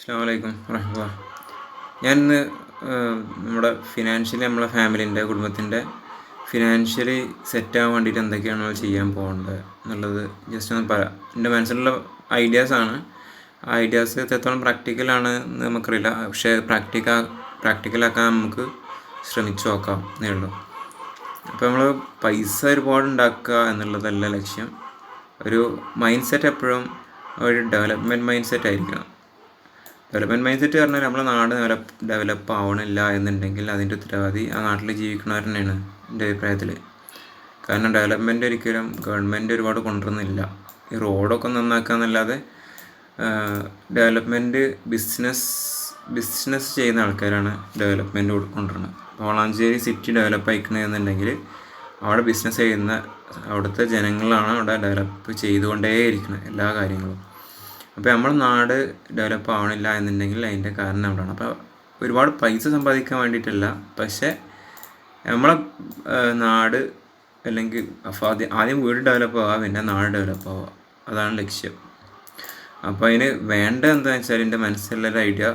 അസ്സലാമു അലൈക്കും വറഹ്മത്തുള്ളാ. ഞാനിന്ന് നമ്മളെ ഫാമിലീൻ്റെ കുടുംബത്തിൻ്റെ ഫിനാൻഷ്യലി സെറ്റാകാൻ വേണ്ടിയിട്ട് എന്തൊക്കെയാണ് നമ്മൾ ചെയ്യാൻ പോകേണ്ടത് എന്നുള്ളത് ജസ്റ്റ് ഒന്ന് പറയാം. എൻ്റെ മനസ്സിലുള്ള ഐഡിയാസാണ്. ആ ഐഡിയാസ് എത്രത്തോളം പ്രാക്ടിക്കലാണ് എന്ന് നമുക്കറിയില്ല. പക്ഷേ പ്രാക്ടിക്കലാക്കാൻ നമുക്ക് ശ്രമിച്ചു നോക്കാം എന്നേ ഉള്ളൂ. അപ്പോൾ നമ്മൾ പൈസ ഒരുപാട് ഉണ്ടാക്കുക എന്നുള്ളതല്ല ലക്ഷ്യം. ഒരു മൈൻഡ് സെറ്റ് എപ്പോഴും ഒരു ഡെവലപ്മെൻറ്റ് മൈൻഡ് സെറ്റ് ആയിരിക്കണം. ഡെവലപ്മെൻറ്റ് മൈൻഡ് സെറ്റ് പറഞ്ഞാൽ നമ്മുടെ നാട് ഡെവലപ്പ് ആവണില്ല എന്നുണ്ടെങ്കിൽ അതിൻ്റെ ഉത്തരവാദി ആ നാട്ടിൽ ജീവിക്കുന്നവർ തന്നെയാണ് എൻ്റെ അഭിപ്രായത്തിൽ. കാരണം ഡെവലപ്മെൻറ്റ് ഒരിക്കലും ഗവൺമെൻറ് ഒരുപാട് കൊണ്ടുവരുന്നില്ല. ഈ റോഡൊക്കെ നന്നാക്കുക എന്നല്ലാതെ ഡെവലപ്മെൻറ്റ് ബിസിനസ് ചെയ്യുന്ന ആൾക്കാരാണ് ഡെവലപ്മെൻറ്റ് കൊണ്ടുവരുന്നത്. വളാഞ്ചേരി സിറ്റി ഡെവലപ്പ് ആയിക്കണമെന്നുണ്ടെങ്കിൽ അവിടെ ബിസിനസ് ചെയ്യുന്ന അവിടുത്തെ ജനങ്ങളാണ് അവിടെ ഡെവലപ്പ് ചെയ്തുകൊണ്ടേയിരിക്കുന്നത് എല്ലാ കാര്യങ്ങളും. അപ്പോൾ നമ്മുടെ നാട് ഡെവലപ്പ് ആവണില്ല എന്നുണ്ടെങ്കിൽ അതിൻ്റെ കാരണം അവിടെയാണ്. അപ്പോൾ ഒരുപാട് പൈസ സമ്പാദിക്കാൻ വേണ്ടിയിട്ടല്ല, പക്ഷേ നമ്മളെ നാട് അല്ലെങ്കിൽ ആദ്യം വീട് ഡെവലപ്പ് ആവുക, പിന്നെ നാട് ഡെവലപ്പ് ആവുക, അതാണ് ലക്ഷ്യം. അപ്പോൾ അതിന് വേണ്ട എന്താണെന്ന് വെച്ചാൽ എൻ്റെ മനസ്സിലുള്ളൊരു ഐഡിയ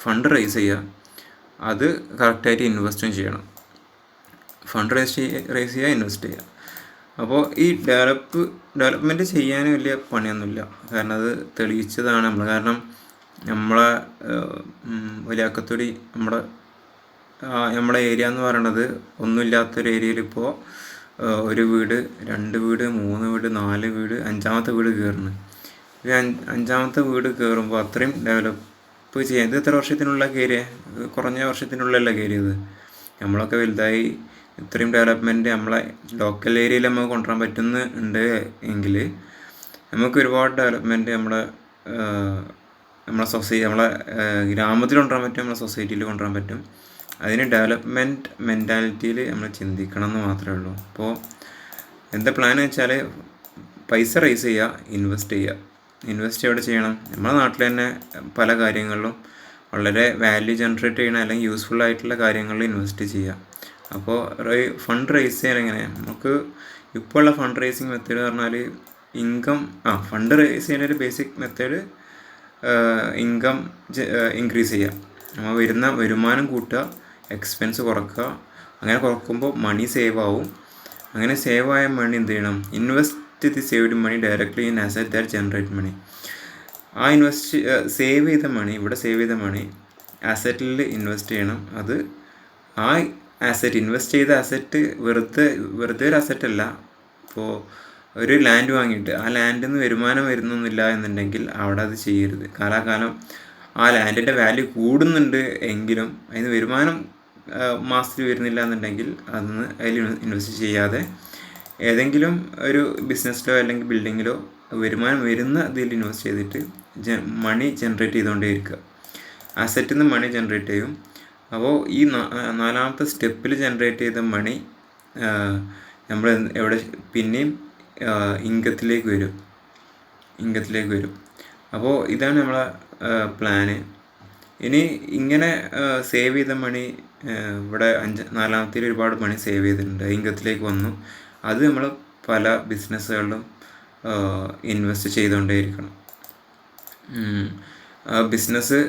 ഫണ്ട് റേസ് ചെയ്യുക, അത് കറക്റ്റായിട്ട് ഇൻവെസ്റ്റും ചെയ്യണം. ഫണ്ട് റേസ് ചെയ്യുക, ഇൻവെസ്റ്റ് ചെയ്യുക. അപ്പോൾ ഈ ഡെവലപ്മെൻറ്റ് ചെയ്യാൻ വലിയ പണിയൊന്നുമില്ല. കാരണം അത് തെളിയിച്ചതാണ് നമ്മൾ. കാരണം നമ്മളെ വലിയാക്കത്തൊടി നമ്മുടെ ഏരിയ എന്ന് പറയണത് ഒന്നുമില്ലാത്തൊരു ഏരിയയിൽ ഇപ്പോൾ ഒരു വീട്, 2 വീട്, 3 വീട്, 4 വീട്, 5ാമത്തെ വീട് കയറുന്നു. ഈ 5ാമത്തെ വീട് കയറുമ്പോൾ അത്രയും ഡെവലപ്പ് ചെയ്യാൻ ഇത് എത്ര വർഷത്തിനുള്ള കയറിയ? കുറഞ്ഞ വർഷത്തിനുള്ളിലല്ല കയറിയത്. നമ്മളൊക്കെ വലുതായി ഇത്രയും ഡെവലപ്മെൻറ്റ് നമ്മളെ ലോക്കൽ ഏരിയയിൽ നമുക്ക് കൊണ്ടുവരാൻ പറ്റുന്നുണ്ട് എങ്കിൽ നമുക്ക് ഒരുപാട് ഡെവലപ്മെൻറ്റ് നമ്മളെ ഗ്രാമത്തിൽ കൊണ്ടുവരാൻ പറ്റും, നമ്മളെ സൊസൈറ്റിയിൽ കൊണ്ടുവരാൻ പറ്റും. അതിന് ഡെവലപ്മെൻറ്റ് മെൻറ്റാലിറ്റിയിൽ നമ്മൾ ചിന്തിക്കണം എന്ന് മാത്രമേ ഉള്ളൂ. അപ്പോൾ എന്താ പ്ലാൻ വെച്ചാൽ പൈസ റേസ് ചെയ്യുക, ഇൻവെസ്റ്റ് എവിടെ ചെയ്യണം? നമ്മുടെ നാട്ടിൽ തന്നെ പല കാര്യങ്ങളിലും വളരെ വാല്യൂ ജനറേറ്റ് ചെയ്യണ അല്ലെങ്കിൽ യൂസ്ഫുൾ ആയിട്ടുള്ള കാര്യങ്ങളിൽ ഇൻവെസ്റ്റ് ചെയ്യുക. അപ്പോൾ ഫണ്ട് റേസ് ചെയ്യാൻ എങ്ങനെ? നമുക്ക് ഇപ്പോൾ ഉള്ള ഫണ്ട് റേസിങ് മെത്തേഡ് പറഞ്ഞാൽ ഫണ്ട് റേസ് ചെയ്യുന്ന ഒരു ബേസിക് മെത്തേഡ് ഇൻകം ഇൻക്രീസ് ചെയ്യുക. നമ്മൾ വരുമാനം കൂട്ടുക, എക്സ്പെൻസ് കുറക്കുക. അങ്ങനെ കുറക്കുമ്പോൾ മണി സേവ് ആവും. അങ്ങനെ സേവ് ആയ മണി എന്ത് ചെയ്യണം? Invest the saved money directly in asset that generate money. ആ സേവ് ചെയ്ത മണി അസറ്റിൽ ഇൻവെസ്റ്റ് ചെയ്യണം. അത് ഇൻവെസ്റ്റ് ചെയ്ത അസറ്റ് വെറുതെ ഒരു അസറ്റല്ല. ഇപ്പോൾ ഒരു ലാൻഡ് വാങ്ങിയിട്ട് ആ ലാൻഡിൽ നിന്ന് വരുമാനം വരുന്നൊന്നുമില്ല എന്നുണ്ടെങ്കിൽ അവിടെ അത് ചെയ്യരുത്. കാലാകാലം ആ ലാൻഡിൻ്റെ വാല്യൂ കൂടുന്നുണ്ട് എങ്കിലും അതിന് വരുമാനം മാസത്തിൽ വരുന്നില്ല എന്നുണ്ടെങ്കിൽ അതിൽ ഇൻവെസ്റ്റ് ചെയ്യാതെ ഏതെങ്കിലും ഒരു ബിസിനസ്സിലോ അല്ലെങ്കിൽ ബിൽഡിങ്ങിലോ വരുമാനം വരുന്ന ഇതിൽ ഇൻവെസ്റ്റ് ചെയ്തിട്ട് മണി ജനറേറ്റ് ചെയ്തുകൊണ്ടേയിരിക്കുക. അസറ്റിൽ നിന്ന് മണി ജനറേറ്റ് ചെയ്യും. അപ്പോൾ ഈ 4ാമത്തെ സ്റ്റെപ്പിൽ ജനറേറ്റ് ചെയ്ത മണി നമ്മൾ പിന്നെയും ഇൻകത്തിലേക്ക് വരും. അപ്പോൾ ഇതാണ് നമ്മളെ പ്ലാന്. ഇനി ഇങ്ങനെ സേവ് ചെയ്ത മണി ഇവിടെ 4ാമത്തേൽ ഒരുപാട് മണി സേവ് ചെയ്തിട്ടുണ്ട്, ഇൻകത്തിലേക്ക് വന്നു. അത് നമ്മൾ പല ബിസിനസ്സുകളിലും ഇൻവെസ്റ്റ് ചെയ്തുകൊണ്ടേയിരിക്കണം. ബിസിനസ്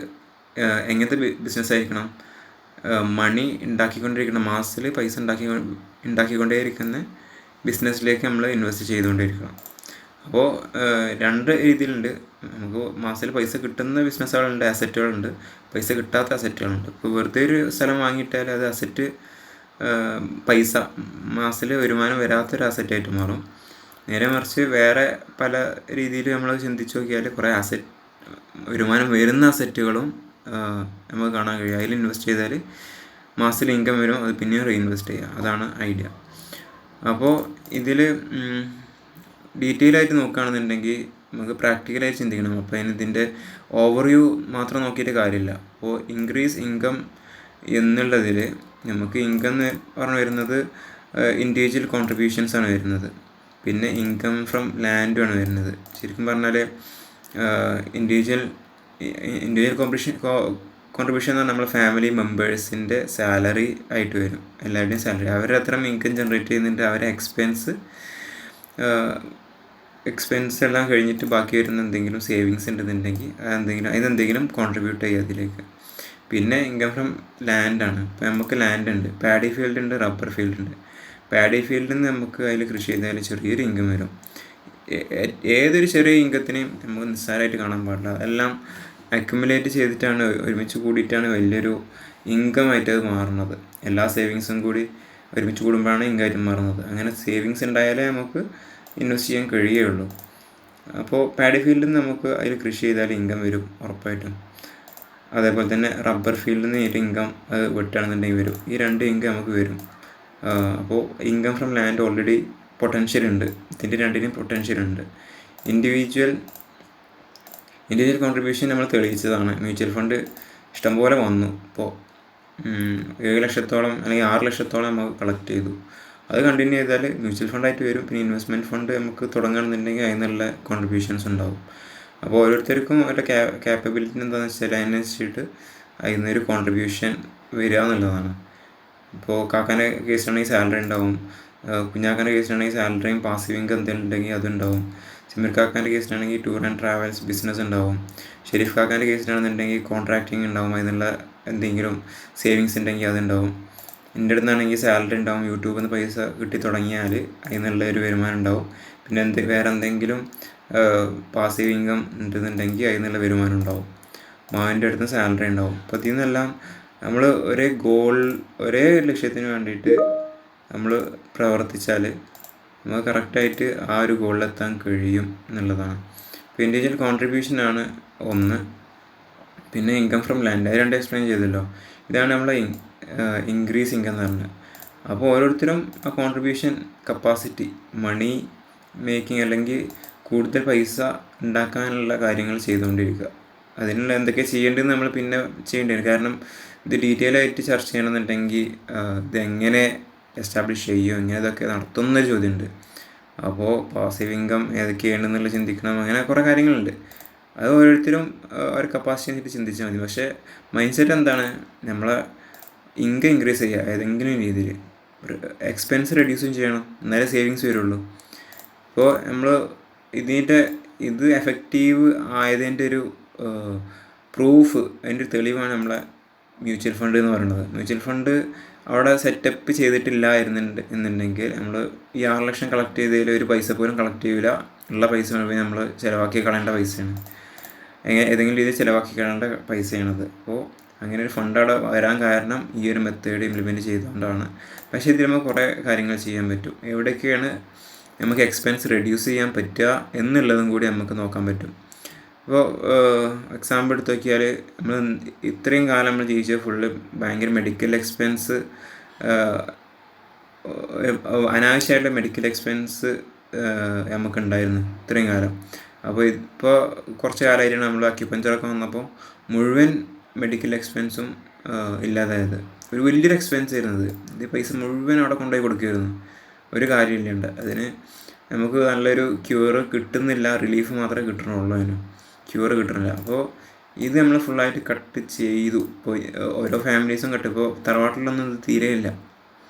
എങ്ങനത്തെ ബിസിനസ് ആയിരിക്കണം? മണി ഉണ്ടാക്കിക്കൊണ്ടിരിക്കണം, മാസത്തിൽ പൈസ ഉണ്ടാക്കിക്കൊണ്ടേയിരിക്കുന്ന ബിസിനസ്സിലേക്ക് നമ്മൾ ഇൻവെസ്റ്റ് ചെയ്തുകൊണ്ടിരിക്കണം. അപ്പോൾ 2 രീതിയിലുണ്ട്. നമുക്ക് മാസത്തിൽ പൈസ കിട്ടുന്ന ബിസിനസ്സുകളുണ്ട്, അസറ്റുകളുണ്ട്, പൈസ കിട്ടാത്ത അസറ്റുകളുണ്ട്. ഇപ്പോൾ വെറുതെ ഒരു സ്ഥലം വാങ്ങിയിട്ടാൽ അത് അസറ്റ് പൈസ മാസത്തിൽ വരുമാനം വരാത്തൊരു അസറ്റായിട്ട് മാറും. നേരെ മറിച്ച് വേറെ പല രീതിയിൽ നമ്മൾ ചിന്തിച്ച് നോക്കിയാൽ കുറേ വരുമാനം വരുന്ന അസറ്റുകളും നമുക്ക് കാണാൻ കഴിയും. അതിൽ ഇൻവെസ്റ്റ് ചെയ്താൽ മാസത്തിൽ ഇൻകം വരും, അത് പിന്നെയും റീഇൻവെസ്റ്റ് ചെയ്യുക. അതാണ് ഐഡിയ. അപ്പോൾ ഇതിൽ ഡീറ്റെയിൽ ആയിട്ട് നോക്കുകയാണെന്നുണ്ടെങ്കിൽ നമുക്ക് പ്രാക്ടിക്കലായിട്ട് ചിന്തിക്കണം. അപ്പോൾ ഇതിൻ്റെ ഓവർവ്യൂ മാത്രം നോക്കിയിട്ട് കാര്യമില്ല. അപ്പോൾ ഇൻക്രീസ് ഇൻകം എന്നുള്ളതിൽ നമുക്ക് ഇൻകം എന്ന് പറഞ്ഞു വരുന്നത് ഇൻഡിവിജ്വൽ കോൺട്രിബ്യൂഷൻസ് ആണ് വരുന്നത്. പിന്നെ ഇൻകം ഫ്രം ലാൻഡുമാണ് വരുന്നത്. ശരിക്കും പറഞ്ഞാൽ ഇൻഡിവിജ്വൽ കോൺട്രിബ്യൂഷൻ എന്ന് പറഞ്ഞാൽ നമ്മുടെ ഫാമിലി മെമ്പേഴ്സിൻ്റെ സാലറി ആയിട്ട് വരും. എല്ലാവരുടെയും സാലറി അവരത്ര ഇൻകം ജനറേറ്റ് ചെയ്യുന്നുണ്ട്, അവരെ എക്സ്പെൻസ് എക്സ്പെൻസ് എല്ലാം കഴിഞ്ഞിട്ട് ബാക്കി വരുന്ന എന്തെങ്കിലും സേവിങ്സ് ഉണ്ടെന്നുണ്ടെങ്കിൽ അതിനെന്തെങ്കിലും കോൺട്രിബ്യൂട്ട് ചെയ്യുക അതിലേക്ക്. പിന്നെ ഇൻകം ഫ്രം ലാൻഡാണ്. ഇപ്പോൾ നമുക്ക് ലാൻഡ് ഉണ്ട്, പാഡി ഫീൽഡ് ഉണ്ട്, റബ്ബർ ഫീൽഡ് ഉണ്ട്. പാഡി ഫീൽഡിൽ നിന്ന് നമുക്ക് അതിൽ കൃഷി ചെയ്താൽ ചെറിയൊരു ഇൻകം വരും. ഏതൊരു ചെറിയ ഇൻകത്തിനെയും നമുക്ക് നിസ്സാരമായിട്ട് കാണാൻ പാടില്ല. അതെല്ലാം അക്യുമുലേറ്റ് ചെയ്തിട്ടാണ്, ഒരുമിച്ച് കൂടിയിട്ടാണ് വലിയൊരു ഇൻകമായിട്ട് അത് മാറുന്നത്. എല്ലാ സേവിങ്സും കൂടി ഒരുമിച്ച് കൂടുമ്പോഴാണ് ഇൻകമായിട്ട് മാറുന്നത്. അങ്ങനെ സേവിങ്സ് ഉണ്ടായാലേ നമുക്ക് ഇൻവെസ്റ്റ് ചെയ്യാൻ കഴിയുകയുള്ളൂ. അപ്പോൾ പാഡി ഫീൽഡിൽ നിന്ന് നമുക്ക് അതിൽ കൃഷി ചെയ്താൽ ഇൻകം വരും ഉറപ്പായിട്ടും. അതേപോലെ തന്നെ റബ്ബർ ഫീൽഡിൽ നിന്ന് ഒരു ഇൻകം അത് വെട്ടുകയാണെന്നുണ്ടെങ്കിൽ വരും. ഈ 2 ഇൻകം നമുക്ക് വരും. അപ്പോൾ income from land already potential ഉണ്ട്. ഇതിൻ്റെ രണ്ടിനും പൊട്ടൻഷ്യൽ ഉണ്ട്. ഇൻഡിവിജ്വൽ കോൺട്രിബ്യൂഷൻ നമ്മൾ തെളിയിച്ചതാണ്. മ്യൂച്വൽ ഫണ്ട് ഇഷ്ടംപോലെ വന്നു. ഇപ്പോൾ 7 ലക്ഷത്തോളം അല്ലെങ്കിൽ 6 ലക്ഷത്തോളം നമുക്ക് കളക്ട് ചെയ്തു. അത് കണ്ടിന്യൂ ചെയ്താൽ മ്യൂച്വൽ ഫണ്ടായിട്ട് വരും. പിന്നെ ഇൻവെസ്റ്റ്മെൻറ്റ് ഫണ്ട് നമുക്ക് തുടങ്ങണമെന്നുണ്ടെങ്കിൽ അതിൽ നിന്നുള്ള കോൺട്രിബ്യൂഷൻസ് ഉണ്ടാവും. അപ്പോൾ ഓരോരുത്തർക്കും അവരുടെ ക്യാപ്പബിലിറ്റി എന്താണെന്ന് വെച്ചാൽ അതിനനുസരിച്ചിട്ട് അതിൽ നിന്നൊരു കോൺട്രിബ്യൂഷൻ വരിക എന്നുള്ളതാണ്. ഇപ്പോൾ കാക്കാൻ്റെ കേസിലാണെങ്കിൽ സാലറി ഉണ്ടാവും, കുഞ്ഞാക്കാൻ്റെ കേസിലാണെങ്കിൽ സാലറിയും പാസീവ് ഇൻകം എന്തെങ്കിലും ഉണ്ടെങ്കിൽ അതുണ്ടാവും. സിമിർ കാക്കാൻ്റെ കേസിലാണെങ്കിൽ ടൂർ ആൻഡ് ട്രാവൽസ് ബിസിനസ് ഉണ്ടാവും. ഷെരീഫ് കാക്കാൻ്റെ കേസിലാണെന്നുണ്ടെങ്കിൽ കോൺട്രാക്റ്റിംഗ് ഉണ്ടാവും, അതിനുള്ള എന്തെങ്കിലും സേവിങ്സ് ഉണ്ടെങ്കിൽ അതുണ്ടാവും. എൻ്റെ അടുത്താണെങ്കിൽ സാലറി ഉണ്ടാവും, യൂട്യൂബിൽ നിന്ന് പൈസ കിട്ടി തുടങ്ങിയാൽ അതിൽ നിന്നുള്ള ഒരു വരുമാനം ഉണ്ടാവും. പിന്നെ വേറെ എന്തെങ്കിലും പാസീവ് ഇൻകം ഉണ്ടെന്നുണ്ടെങ്കിൽ അതിൽ നിന്നുള്ള വരുമാനം ഉണ്ടാവും. മാവിൻ്റെ അടുത്ത് സാലറി ഉണ്ടാവും. അപ്പോൾ ഇതിൽ നിന്നെല്ലാം നമ്മൾ ഒരേ ലക്ഷ്യത്തിന് വേണ്ടിയിട്ട് നമ്മൾ പ്രവർത്തിച്ചാൽ നമുക്ക് കറക്റ്റായിട്ട് ആ ഒരു ഗോളിലെത്താൻ കഴിയും എന്നുള്ളതാണ്. ഇപ്പോൾ ഇൻഡിവിജ്വൽ കോൺട്രിബ്യൂഷനാണ് ഒന്ന്. പിന്നെ ഇൻകം ഫ്രം ലാൻഡ്, അത് 2 എക്സ്പ്ലെയിൻ ചെയ്തല്ലോ. ഇതാണ് നമ്മളെ ഇൻക്രീസ് ഇൻകം എന്ന് പറഞ്ഞത്. അപ്പോൾ ഓരോരുത്തരും ആ കോൺട്രിബ്യൂഷൻ കപ്പാസിറ്റി, മണി മേക്കിംഗ് അല്ലെങ്കിൽ കൂടുതൽ പൈസ ഉണ്ടാക്കാനുള്ള കാര്യങ്ങൾ ചെയ്തുകൊണ്ടിരിക്കുക. അതിനുള്ള എന്തൊക്കെ ചെയ്യേണ്ടതെന്ന് നമ്മൾ പിന്നെ ചെയ്യേണ്ടി വരും. കാരണം ഇത് ഡീറ്റെയിൽ ആയിട്ട് ചർച്ച ചെയ്യണമെന്നുണ്ടെങ്കിൽ ഇതെങ്ങനെ എസ്റ്റാബ്ലിഷ് ചെയ്യും, എങ്ങനെ ഇതൊക്കെ നടത്തുന്നൊരു ചോദ്യമുണ്ട്. അപ്പോൾ പാസീവ് ഇൻകം ഏതൊക്കെയാണെന്നുള്ള ചിന്തിക്കണം, അങ്ങനെ കുറേ കാര്യങ്ങളുണ്ട്. അത് ഓരോരുത്തരും ഒരു കപ്പാസിറ്റി അനുസരിച്ച് ചിന്തിച്ചാൽ മതി. പക്ഷേ മൈൻഡ് സെറ്റ് എന്താണ്, നമ്മളെ ഇൻകം ഇൻക്രീസ് ചെയ്യുക ഏതെങ്കിലും രീതിയിൽ, എക്സ്പെൻസ് റെഡ്യൂസും ചെയ്യണം, എന്നാലേ സേവിങ്സ് വരുള്ളൂ. അപ്പോൾ നമ്മൾ ഇത് എഫക്റ്റീവ് ആയതിൻ്റെ ഒരു പ്രൂഫ്, അതിൻ്റെ ഒരു തെളിവാണ് നമ്മളെ മ്യൂച്വൽ ഫണ്ട് എന്ന് പറയുന്നത്. മ്യൂച്വൽ ഫണ്ട് അവിടെ സെറ്റപ്പ് ചെയ്തിട്ടില്ല എന്നുണ്ടെങ്കിൽ നമ്മൾ ഈ 6 ലക്ഷം കളക്ട് ചെയ്തതിൽ ഒരു പൈസ പോലും കളക്ട് ചെയ്യില്ല. ഉള്ള പൈസ മുഴുവൻ നമ്മൾ ചിലവാക്കി കളയേണ്ട പൈസയാണ്, ഏതെങ്കിലും രീതിയിൽ ചിലവാക്കി കളയേണ്ട പൈസയാണത്. അപ്പോൾ അങ്ങനെ ഒരു ഫണ്ട് അവിടെ വരാൻ കാരണം ഈ ഒരു മെത്തേഡ് ഇംപ്ലിമെൻറ്റ് ചെയ്തുകൊണ്ടാണ്. പക്ഷേ ഇതിൽ നമുക്ക് കുറേ കാര്യങ്ങൾ ചെയ്യാൻ പറ്റും. എവിടെയൊക്കെയാണ് നമുക്ക് എക്സ്പെൻസ് റെഡ്യൂസ് ചെയ്യാൻ പറ്റുക എന്നുള്ളതും കൂടി നമുക്ക് നോക്കാൻ പറ്റും. ഇപ്പോൾ എക്സാമ്പിൾ എടുത്ത് നോക്കിയാൽ നമ്മൾ ഇത്രയും കാലം നമ്മൾ ജീവിച്ച ഫുള്ള് ഭയങ്കര മെഡിക്കൽ എക്സ്പെൻസ്, അനാവശ്യമായിട്ടുള്ള മെഡിക്കൽ എക്സ്പെൻസ് നമുക്കുണ്ടായിരുന്നു ഇത്രയും കാലം. അപ്പോൾ ഇപ്പോൾ കുറച്ച് കാലമായിട്ടാണ് നമ്മൾ അക്യുപഞ്ചറൊക്കെ വന്നപ്പോൾ മുഴുവൻ മെഡിക്കൽ എക്സ്പെൻസും ഇല്ലാതായത്. ഒരു വലിയൊരു എക്സ്പെൻസ് ആയിരുന്നത്. ഇത് പൈസ മുഴുവൻ അവിടെ കൊണ്ടുപോയി കൊടുക്കുമായിരുന്നു, ഒരു കാര്യമില്ല. അതിന് നമുക്ക് നല്ലൊരു ക്യൂറ് കിട്ടുന്നില്ല, റിലീഫ് മാത്രമേ കിട്ടണുള്ളൂ, അതിന് ക്യൂറ് കിട്ടണില്ല. അപ്പോൾ ഇത് നമ്മൾ ഫുള്ളായിട്ട് കട്ട് ചെയ്തു. ഇപ്പോൾ ഓരോ ഫാമിലീസും കട്ട്, ഇപ്പോൾ തറവാട്ടിലൊന്നും ഇത് തീരെയില്ല,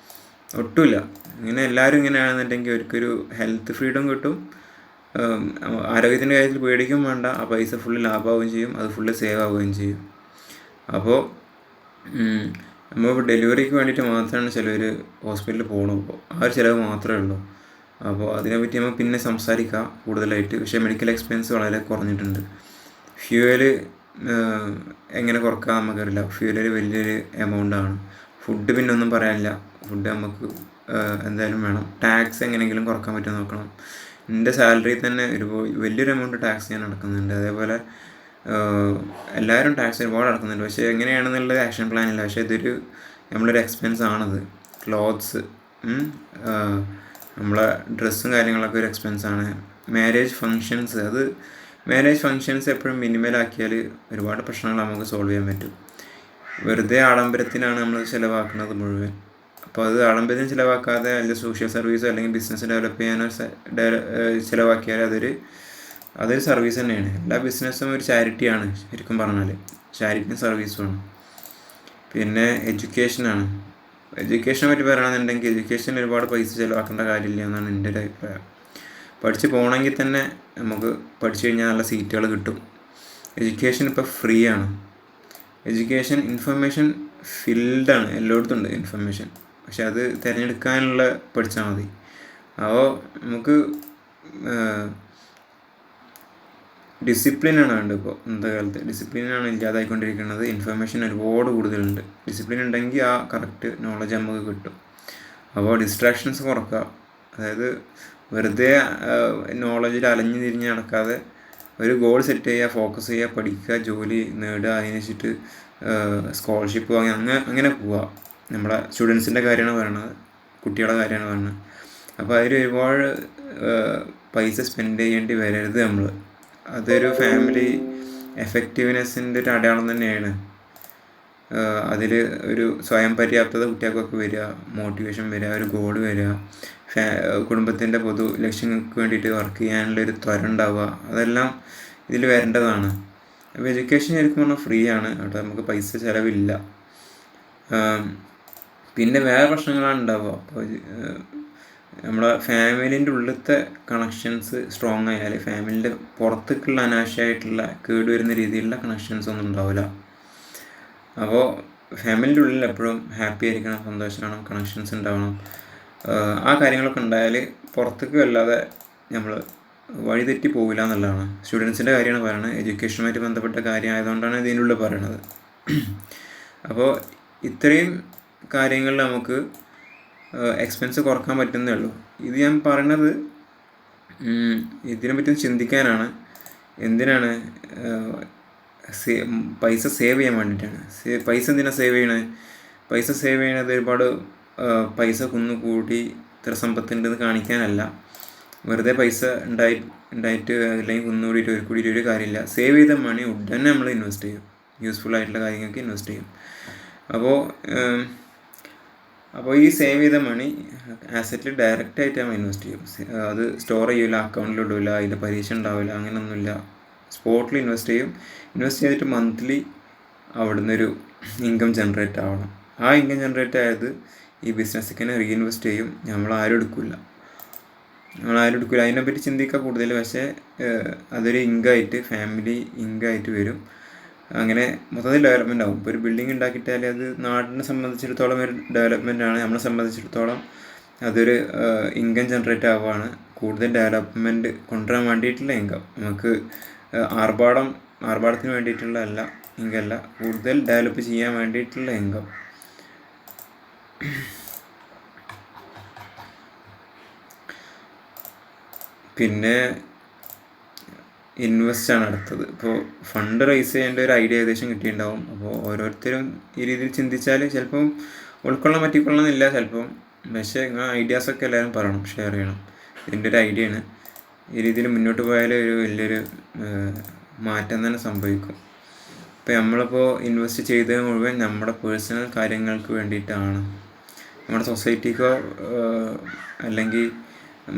ഒട്ടുമില്ല. ഇങ്ങനെ എല്ലാവരും ഇങ്ങനെയാണെന്നുണ്ടെങ്കിൽ അവർക്കൊരു ഹെൽത്ത് ഫ്രീഡം കിട്ടും, ആരോഗ്യത്തിൻ്റെ കാര്യത്തിൽ പേടിക്കും വേണ്ട, ആ പൈസ ഫുള്ള് ലാഭമാവുകയും ചെയ്യും, അത് ഫുള്ള് സേവ് ആവുകയും ചെയ്യും. അപ്പോൾ നമ്മളിപ്പോൾ ഡെലിവറിക്ക് വേണ്ടിയിട്ട് മാത്രമാണ് ചിലവർ ഹോസ്പിറ്റലിൽ പോകണം. അപ്പോൾ ആ ഒരു ചിലവ് മാത്രമേ ഉള്ളൂ. അപ്പോൾ അതിനെപ്പറ്റി നമുക്ക് പിന്നെ സംസാരിക്കാം കൂടുതലായിട്ട്. പക്ഷേ മെഡിക്കൽ എക്സ്പെൻസ് വളരെ കുറഞ്ഞിട്ടുണ്ട്. ഫ്യൂവല് എങ്ങനെ കുറക്കാം നമുക്കറിയില്ല. ഫ്യൂവലിൽ വലിയൊരു എമൗണ്ടാണ്. ഫുഡ് പിന്നെ ഒന്നും പറയാനില്ല, ഫുഡ് നമുക്ക് എന്തായാലും വേണം. ടാക്സ് എങ്ങനെയെങ്കിലും കുറക്കാൻ പറ്റുമോ നോക്കണം. എൻ്റെ സാലറിയിൽ തന്നെ വലിയൊരു എമൗണ്ട് ടാക്സ് ഞാൻ അടക്കുന്നുണ്ട്. അതേപോലെ എല്ലാവരും ടാക്സ് ഒരുപാട് അടക്കുന്നുണ്ട്. പക്ഷേ എങ്ങനെയാണെന്നുള്ളത് ആക്ഷൻ പ്ലാൻ ഇല്ല. പക്ഷേ നമ്മളൊരു എക്സ്പെൻസ് ആണത്. ക്ലോത്ത്സ്, നമ്മളെ ഡ്രസ്സും കാര്യങ്ങളൊക്കെ ഒരു എക്സ്പെൻസാണ്. മാരേജ് ഫങ്ഷൻസ് എപ്പോഴും മിനിമലാക്കിയാൽ ഒരുപാട് പ്രശ്നങ്ങൾ നമുക്ക് സോൾവ് ചെയ്യാൻ പറ്റും. വെറുതെ ആഡംബരത്തിനാണ് നമ്മൾ ചിലവാക്കുന്നത് മുഴുവൻ. അപ്പോൾ അത് ആഡംബരത്തിന് ചിലവാക്കാതെ അല്ലെങ്കിൽ സോഷ്യൽ സർവീസോ അല്ലെങ്കിൽ ബിസിനസ് ഡെവലപ്പ് ചെയ്യാനോ ചിലവാക്കിയാൽ അതൊരു സർവീസ് തന്നെയാണ്. എല്ലാ ബിസിനസ്സും ഒരു ചാരിറ്റിയാണ് ശരിക്കും പറഞ്ഞാൽ, ചാരിറ്റിയും സർവീസുമാണ്. പിന്നെ എഡ്യൂക്കേഷനെ പറ്റി പറയുകയാണെന്നുണ്ടെങ്കിൽ എഡ്യൂക്കേഷന് ഒരുപാട് പൈസ ചിലവാക്കേണ്ട കാര്യമില്ല എന്നാണ് എൻ്റെ ഒരു അഭിപ്രായം. പഠിച്ച് പോകണമെങ്കിൽ തന്നെ നമുക്ക് പഠിച്ചു കഴിഞ്ഞാൽ നല്ല സീറ്റുകൾ കിട്ടും. എഡ്യൂക്കേഷൻ ഇപ്പോൾ ഫ്രീ ആണ്. എഡ്യൂക്കേഷൻ ഇൻഫർമേഷൻ ഫീൽഡാണ്, എല്ലായിടത്തും ഉണ്ട് ഇൻഫർമേഷൻ. പക്ഷെ അത് തിരഞ്ഞെടുക്കാനുള്ള പഠിച്ചാൽ മതി. അപ്പോൾ നമുക്ക് ഡിസിപ്ലിനാണ് വേണ്ടത്. ഇപ്പോൾ ഇന്നത്തെ കാലത്ത് ഡിസിപ്ലിനാണ് ഇല്ലാതായിക്കൊണ്ടിരിക്കുന്നത്. ഇൻഫർമേഷൻ ഒരുപാട് കൂടുതലുണ്ട്. ഡിസിപ്ലിൻ ഉണ്ടെങ്കിൽ ആ കറക്റ്റ് നോളജ് നമുക്ക് കിട്ടും. അപ്പോൾ ഡിസ്ട്രാക്ഷൻസ് കുറക്കുക. അതായത് വെറുതെ നോളജിൽ അലഞ്ഞു തിരിഞ്ഞ് നടക്കാതെ ഒരു ഗോൾ സെറ്റ് ചെയ്യുക, ഫോക്കസ് ചെയ്യുക, പഠിക്കുക, ജോലി നേടുക, അതിന് വെച്ചിട്ട് സ്കോളർഷിപ്പ് വാങ്ങി അങ്ങനെ പോവുക. നമ്മുടെ സ്റ്റുഡൻസിൻ്റെ കാര്യമാണ് പറയുന്നത്, കുട്ടികളുടെ കാര്യമാണ് പറയുന്നത്. അപ്പോൾ അതിൽ ഒരുപാട് പൈസ സ്പെൻഡ് ചെയ്യേണ്ടി വരരുത് നമ്മൾ. അതൊരു ഫാമിലി എഫക്റ്റീവ്നെസ്സിൻ്റെ ഒരു അടയാളം തന്നെയാണ്. അതിൽ ഒരു സ്വയം പര്യാപ്തത കുട്ടികൾക്കൊക്കെ വരിക, മോട്ടിവേഷൻ വരിക, ഒരു ഗോൾ വരിക, കുടുംബത്തിൻ്റെ പൊതു ലക്ഷ്യങ്ങൾക്ക് വേണ്ടിയിട്ട് വർക്ക് ചെയ്യാനുള്ളൊരു ത്വര ഉണ്ടാവുക, അതെല്ലാം ഇതിൽ വരേണ്ടതാണ്. അപ്പോൾ എഡ്യൂക്കേഷൻ ശരിക്കും പറഞ്ഞാൽ ഫ്രീ ആണ്. അവിടെ നമുക്ക് പൈസ ചിലവില്ല. പിന്നെ വേറെ പ്രശ്നങ്ങളാണ് ഉണ്ടാവുക. അപ്പോൾ നമ്മളെ ഫാമിലിൻ്റെ ഉള്ളിലത്തെ കണക്ഷൻസ് സ്ട്രോങ് ആയാൽ ഫാമിലിൻ്റെ പുറത്തേക്കുള്ള അനാവശ്യമായിട്ടുള്ള കേടുവരുന്ന രീതിയിലുള്ള കണക്ഷൻസ് ഒന്നും ഉണ്ടാവില്ല. അപ്പോൾ ഫാമിലിൻ്റെ ഉള്ളിൽ എപ്പോഴും ഹാപ്പി ആയിരിക്കണം, സന്തോഷമാണ്, കണക്ഷൻസ് ഉണ്ടാവണം. ആ കാര്യങ്ങളൊക്കെ ഉണ്ടായാൽ പുറത്തേക്ക് വല്ലാതെ നമ്മൾ വഴിതെറ്റി പോകില്ല എന്നുള്ളതാണ്. സ്റ്റുഡൻസിൻ്റെ കാര്യമാണ് പറയുന്നത്, എഡ്യൂക്കേഷനുമായിട്ട് ബന്ധപ്പെട്ട കാര്യമായതുകൊണ്ടാണ് ഇതിനുള്ളിൽ പറയണത്. അപ്പോൾ ഇത്രയും കാര്യങ്ങളിൽ നമുക്ക് എക്സ്പെൻസ് കുറക്കാൻ പറ്റുന്നേ ഉള്ളൂ. ഇത് ഞാൻ പറയണത് ഇതിനെപ്പറ്റി ചിന്തിക്കാനാണ്. എന്തിനാണ്? പൈസ സേവ് ചെയ്യാൻ വേണ്ടിയിട്ടാണ്. പൈസ എന്തിനാണ് സേവ് ചെയ്യണത്? പൈസ സേവ് ചെയ്യണത് ഒരുപാട് പൈസ കുന്നുകൂടി ഇത്ര സമ്പത്തുണ്ടെന്ന് കാണിക്കാനല്ല. വെറുതെ പൈസ ഉണ്ടായിട്ട് അല്ലെങ്കിൽ കുന്നുകൂടിയിട്ട് ഒരു കൂടിയിട്ട് ഒരു കാര്യമില്ല. സേവ് ചെയ്ത മണി ഉടനെ നമ്മൾ ഇൻവെസ്റ്റ് ചെയ്യും, യൂസ്ഫുൾ ആയിട്ടുള്ള കാര്യങ്ങൾക്ക് ഇൻവെസ്റ്റ് ചെയ്യും. അപ്പോൾ ഈ സേവ് ചെയ്ത മണി ആസറ്റിൽ ഡയറക്റ്റായിട്ട് നമ്മൾ ഇൻവെസ്റ്റ് ചെയ്യും. അത് സ്റ്റോർ ചെയ്യില്ല, അക്കൗണ്ടിൽ ഇടില്ല, അതിൻ്റെ പരീക്ഷ ഉണ്ടാവില്ല, അങ്ങനെയൊന്നുമില്ല. സ്പോട്ടിൽ ഇൻവെസ്റ്റ് ചെയ്യും. ഇൻവെസ്റ്റ് ചെയ്തിട്ട് മന്ത്ലി അവിടുന്നൊരു ഇൻകം ജനറേറ്റ് ആവണം. ആ ഇൻകം ജനറേറ്റ് ആയത് ഈ ബിസിനസ്സിലേക്ക് തന്നെ റീഇൻവെസ്റ്റ് ചെയ്യും. നമ്മളാരും എടുക്കില്ല. അതിനെപ്പറ്റി ചിന്തിക്കുക കൂടുതൽ. പക്ഷേ അതൊരു ഇൻകമായിട്ട്, ഫാമിലി ഇൻകമായിട്ട് വരും. അങ്ങനെ മൊത്തത്തിൽ ഡെവലപ്മെൻ്റ് ആവും. ഇപ്പോൾ ഒരു ബിൽഡിംഗ് ഉണ്ടാക്കിയിട്ടാൽ അത് നാടിനെ സംബന്ധിച്ചിടത്തോളം ഒരു ഡെവലപ്മെൻറ്റാണ്. നമ്മളെ സംബന്ധിച്ചിടത്തോളം അതൊരു ഇൻകം ജനറേറ്റ് ആവുകയാണ്. കൂടുതൽ ഡെവലപ്മെൻറ്റ് കൊണ്ടുവരാൻ വേണ്ടിയിട്ടുള്ള ഇൻകം. നമുക്ക് ആർഭാടത്തിന് വേണ്ടിയിട്ടുള്ള ഇൻകമല്ല, കൂടുതൽ ഡെവലപ്പ് ചെയ്യാൻ വേണ്ടിയിട്ടുള്ള ഇൻകം. പിന്നെ ഇൻവെസ്റ്റാണ് അടുത്തത്. ഇപ്പോൾ ഫണ്ട് റൈസ് ചെയ്യേണ്ട ഒരു ഐഡിയ ഏകദേശം കിട്ടിയിട്ടുണ്ടാവും. അപ്പോൾ ഓരോരുത്തരും ഈ രീതിയിൽ ചിന്തിച്ചാൽ ചിലപ്പം ഉൾക്കൊള്ളാൻ പറ്റിക്കൊള്ളണമെന്നില്ല ചിലപ്പം. പക്ഷേ ഇങ്ങനെ ഐഡിയാസൊക്കെ എല്ലാവരും പറയണം, ഷെയർ ചെയ്യണം. ഇതിൻ്റെ ഒരു ഐഡിയ ആണ്. ഈ രീതിയിൽ മുന്നോട്ട് പോയാൽ ഒരു വലിയൊരു മാറ്റം തന്നെ സംഭവിക്കും. ഇപ്പോൾ നമ്മളിപ്പോൾ ഇൻവെസ്റ്റ് ചെയ്തത് മുഴുവൻ നമ്മുടെ പേഴ്സണൽ കാര്യങ്ങൾക്ക് വേണ്ടിയിട്ടാണ്. നമ്മുടെ സൊസൈറ്റിക്കോ അല്ലെങ്കിൽ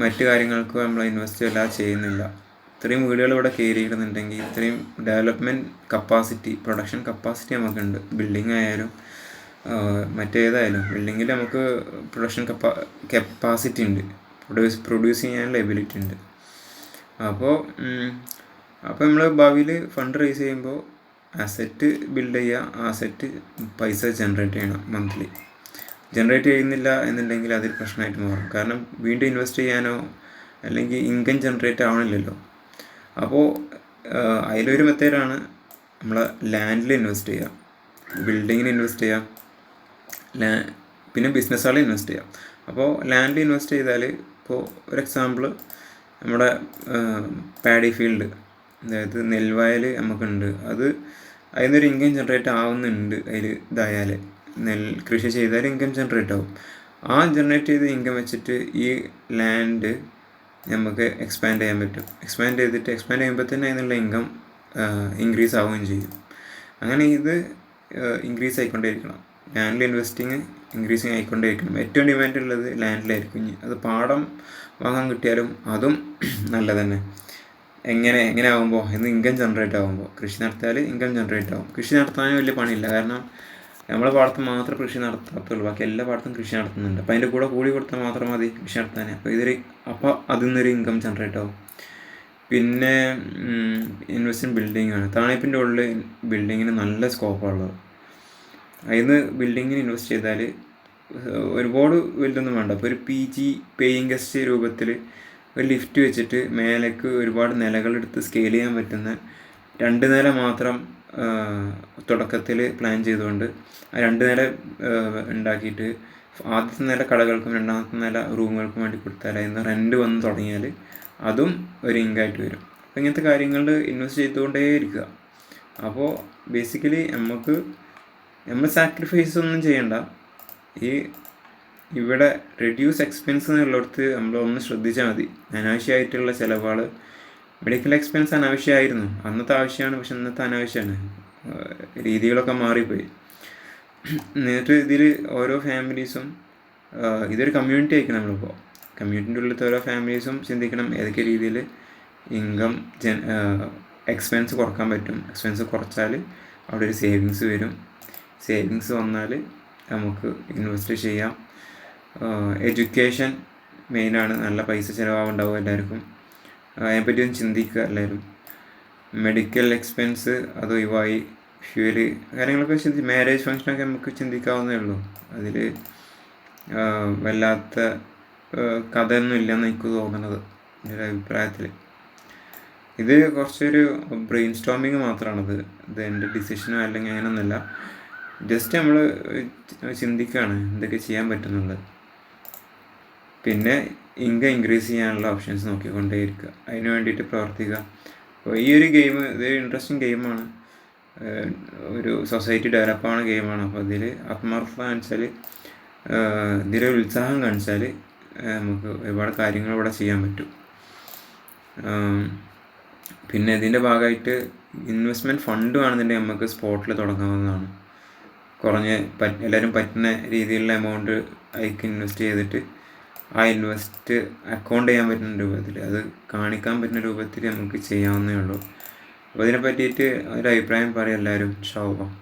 മറ്റു കാര്യങ്ങൾക്കോ നമ്മൾ ഇൻവെസ്റ്റ് എല്ലാം ചെയ്യുന്നില്ല. ഇത്രയും വീടുകൾ ഇവിടെ കയറിയിരുന്നുണ്ടെങ്കിൽ ഇത്രയും ഡെവലപ്മെൻറ്റ് കപ്പാസിറ്റി, പ്രൊഡക്ഷൻ കപ്പാസിറ്റി നമുക്കുണ്ട്. ബിൽഡിംഗ് ആയാലും മറ്റേതായാലും ബിൽഡിങ്ങിൽ നമുക്ക് പ്രൊഡക്ഷൻ കപ്പാസിറ്റി ഉണ്ട്, പ്രൊഡ്യൂസ് ചെയ്യാനുള്ള എബിലിറ്റി ഉണ്ട്. അപ്പോൾ നമ്മൾ ഭാവിയിൽ ഫണ്ട് റേസ് ചെയ്യുമ്പോൾ അസറ്റ് ബിൽഡ് ചെയ്യുക, അസറ്റ് പൈസ ജനറേറ്റ് ചെയ്യണം. മന്ത്ലി ജനറേറ്റ് ചെയ്യുന്നില്ല എന്നുണ്ടെങ്കിൽ അതൊരു പ്രശ്നമായിട്ട് മാറും. കാരണം വീണ്ടും ഇൻവെസ്റ്റ് ചെയ്യാനോ അല്ലെങ്കിൽ ഇൻകം ജനറേറ്റ് ആവണില്ലല്ലോ. അപ്പോൾ അതിലൊരു മെത്തേഡാണ് നമ്മൾ ലാൻഡിൽ ഇൻവെസ്റ്റ് ചെയ്യുക, ബിൽഡിങ്ങിന് ഇൻവെസ്റ്റ് ചെയ്യാം, പിന്നെ ബിസിനസ്സുകളിൽ ഇൻവെസ്റ്റ് ചെയ്യാം. അപ്പോൾ ലാൻഡിൽ ഇൻവെസ്റ്റ് ചെയ്താൽ ഇപ്പോൾ ഒരു എക്സാമ്പിൾ നമ്മുടെ പാഡി ഫീൽഡ്, അതായത് നെൽവയൽ നമുക്കുണ്ട്. അതിൽ നിന്നൊരു ഇൻകം ജനറേറ്റ് ആവുന്നുണ്ട്. അതിൽ ഇതായാൽ കൃഷി ചെയ്താൽ ഇൻകം ജനറേറ്റ് ആവും. ആ ജനറേറ്റ് ചെയ്ത ഇൻകം വെച്ചിട്ട് ഈ ലാൻഡ് നമുക്ക് എക്സ്പാൻഡ് ചെയ്യാൻ പറ്റും. എക്സ്പാൻഡ് ചെയ്യുമ്പോൾ തന്നെ അതിനുള്ള ഇൻകം ഇൻക്രീസ് ആവുകയും ചെയ്യും. അങ്ങനെ ഇത് ഇൻക്രീസ് ആയിക്കൊണ്ടേയിരിക്കണം. ലാൻഡിൽ ഇൻവെസ്റ്റിങ് ഇൻക്രീസിങ് ആയിക്കൊണ്ടേയിരിക്കണം. ഏറ്റവും ഡിമാൻഡ് ഉള്ളത് ലാൻഡിലായിരിക്കും. അത് പാടം വാങ്ങാൻ കിട്ടിയാലും അതും നല്ലത് തന്നെ. എങ്ങനെ ആകുമ്പോൾ ഇന്ന് ഇൻകം ജനറേറ്റ് ആകുമ്പോൾ കൃഷി നടത്തിയാൽ ഇൻകം ജനറേറ്റ് ആകും. കൃഷി നടത്താൻ വലിയ പണിയില്ല. കാരണം നമ്മളെ പാടത്ത് മാത്രം കൃഷി നടത്താത്തുള്ളൂ, ബാക്കി എല്ലാ പാടത്തും കൃഷി നടത്തുന്നുണ്ട്. അപ്പോൾ അതിൻ്റെ കൂടെ കൂലി കൊടുത്താൽ മാത്രം മതി കൃഷി നടത്താൻ. അപ്പോൾ അതിൽ നിന്നൊരു ഇൻകം ജനറേറ്റ് ആവും. പിന്നെ ഇൻവെസ്റ്റ് ഇൻ ബിൽഡിംഗ് ആണ്. താണിപ്പിൻ്റെ ഉള്ളിൽ ബിൽഡിങ്ങിന് നല്ല സ്കോപ്പാണുള്ളത്. അതിൽ നിന്ന് ബിൽഡിങ്ങിന് ഇൻവെസ്റ്റ് ചെയ്താൽ ഒരുപാട് വലുതൊന്നും വേണ്ട. അപ്പോൾ ഒരു PG പേയിങ് ഗസ്റ്റ് രൂപത്തിൽ ഒരു ലിഫ്റ്റ് വെച്ചിട്ട് മേലേക്ക് ഒരുപാട് നിലകളെടുത്ത് സ്കെയിൽ ചെയ്യാൻ പറ്റുന്ന 2 നില മാത്രം തുടക്കത്തിൽ പ്ലാൻ ചെയ്തുകൊണ്ട് ആ 2 നില ഉണ്ടാക്കിയിട്ട് ആദ്യത്തെ നില കടകൾക്കും രണ്ടാമത്തെ നില റൂമുകൾക്കും വേണ്ടി കൊടുത്താൽ അതിന് റെൻറ്റ് വന്ന് തുടങ്ങിയാൽ അതും ഒരു ഇൻകമായിട്ട് വരും. അപ്പോൾ ഇങ്ങനത്തെ കാര്യങ്ങളിൽ ഇൻവെസ്റ്റ് ചെയ്തുകൊണ്ടേ ഇരിക്കുക. അപ്പോൾ ബേസിക്കലി നമ്മൾ സാക്രിഫൈസ് ഒന്നും ചെയ്യണ്ട. ഇവിടെ റെഡ്യൂസ് എക്സ്പെൻസ് എന്നുള്ളിടത്ത് നമ്മളൊന്ന് ശ്രദ്ധിച്ചാൽ മതി. അനാവശ്യമായിട്ടുള്ള ചിലവുകൾ, മെഡിക്കൽ എക്സ്പെൻസ് അനാവശ്യമായിരുന്നു, അന്നത്തെ ആവശ്യമാണ്, പക്ഷെ ഇന്നത്തെ അനാവശ്യമാണ്. രീതികളൊക്കെ മാറിപ്പോയി. എന്നിട്ട് ഇതിൽ ഓരോ ഫാമിലീസും ഇതൊരു കമ്മ്യൂണിറ്റി ആയിരിക്കണം. നമ്മളിപ്പോൾ കമ്മ്യൂണിറ്റിൻ്റെ ഉള്ളിലത്തെ ഓരോ ഫാമിലീസും ചിന്തിക്കണം ഏതൊക്കെ രീതിയിൽ ഇൻകം എക്സ്പെൻസ് കുറക്കാൻ പറ്റും. എക്സ്പെൻസ് കുറച്ചാൽ അവിടെ ഒരു സേവിങ്സ് വരും. സേവിങ്സ് വന്നാൽ നമുക്ക് ഇൻവെസ്റ്റ് ചെയ്യാം. എഡ്യൂക്കേഷൻ മെയിനാണ്. നല്ല പൈസ ചിലവാകുണ്ടാവും എല്ലാവർക്കും. അതിനെപ്പറ്റി ഒന്ന് ചിന്തിക്കുക എല്ലാവരും. മെഡിക്കൽ എക്സ്പെൻസ് അത് ഒഴിവായി ഫ്യൂവല് കാര്യങ്ങളൊക്കെ മാരേജ് ഫങ്ഷനൊക്കെ നമുക്ക് ചിന്തിക്കാവുന്നേ ഉള്ളൂ. അതിൽ വല്ലാത്ത കഥയൊന്നും ഇല്ലെന്ന് എനിക്ക് തോന്നുന്നത്, എൻ്റെ ഒരു അഭിപ്രായത്തിൽ. ഇത് കുറച്ചൊരു ബ്രെയിൻ സ്റ്റോമിങ് മാത്രമാണത്. ഇത് എൻ്റെ ഡിസിഷനോ അല്ലെങ്കിൽ അങ്ങനെയൊന്നുമല്ല. ജസ്റ്റ് നമ്മൾ ചിന്തിക്കുകയാണ് എന്തൊക്കെ ചെയ്യാൻ പറ്റുന്നുള്ളത്. പിന്നെ ഇൻകം ഇൻക്രീസ് ചെയ്യാനുള്ള ഓപ്ഷൻസ് നോക്കിക്കൊണ്ടേയിരിക്കുക, അതിന് വേണ്ടിയിട്ട് പ്രവർത്തിക്കുക. അപ്പോൾ ഈ ഒരു ഗെയിം ഇതൊരു ഇൻട്രസ്റ്റിംഗ് ഗെയിമാണ്, ഒരു സൊസൈറ്റി ഡെവലപ്പാണ് ഗെയിമാണ്. അപ്പോൾ ഇതിൽ ആത്മാർത്ഥത കാണിച്ചാൽ, ഇതിലൊരു ഉത്സാഹം കാണിച്ചാൽ നമുക്ക് ഒരുപാട് കാര്യങ്ങൾ ഇവിടെ ചെയ്യാൻ പറ്റും. പിന്നെ ഇതിൻ്റെ ഭാഗമായിട്ട് ഇൻവെസ്റ്റ്മെൻറ്റ് ഫണ്ട് വേണമെന്നുണ്ടെങ്കിൽ നമുക്ക് സ്പോട്ടിൽ തുടങ്ങാവുന്നതാണ്. എല്ലാവരും പറ്റുന്ന രീതിയിലുള്ള എമൗണ്ട് അതിലേക്ക് ഇൻവെസ്റ്റ് ചെയ്തിട്ട് ആ ഇൻവെസ്റ്റ് അക്കൗണ്ട് ചെയ്യാൻ പറ്റുന്ന രൂപത്തിൽ, അത് കാണിക്കാൻ പറ്റുന്ന രൂപത്തിൽ നമുക്ക് ചെയ്യാവുന്നേ ഉള്ളൂ. അപ്പോൾ ഇതിനെ പറ്റിയിട്ട് ഒരു അഭിപ്രായം പറയാം എല്ലാവരും. ഇൻഷാ അല്ലാഹ്.